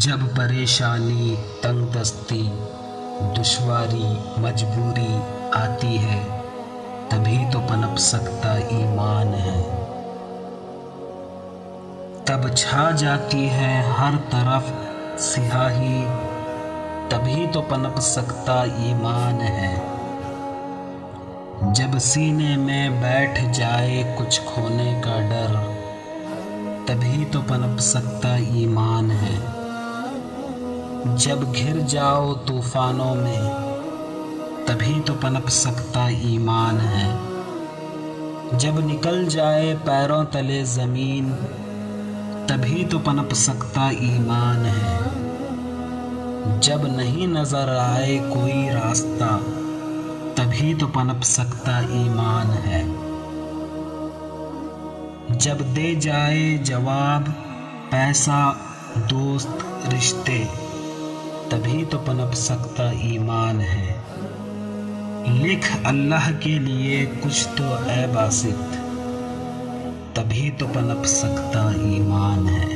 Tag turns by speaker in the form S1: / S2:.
S1: जब परेशानी, तंगदस्ती, दुश्वारी, मजबूरी आती है, तभी तो पनप सकता ईमान है। तब छा जाती है हर तरफ सियाही, तभी तो पनप सकता ईमान है। जब सीने में बैठ जाए कुछ खोने का डर, तभी तो पनप सकता ईमान है। जब घिर जाओ तूफानों में, तभी तो पनप सकता ईमान है। जब निकल जाए पैरों तले ज़मीन, तभी तो पनप सकता ईमान है। जब नहीं नज़र आए कोई रास्ता, तभी तो पनप सकता ईमान है। जब दे जाए जवाब पैसा, दोस्त, रिश्ते, तभी तो पनप सकता ईमान है। लिख अल्लाह के लिए कुछ तो ऐ बासित, तभी तो पनप सकता ईमान है।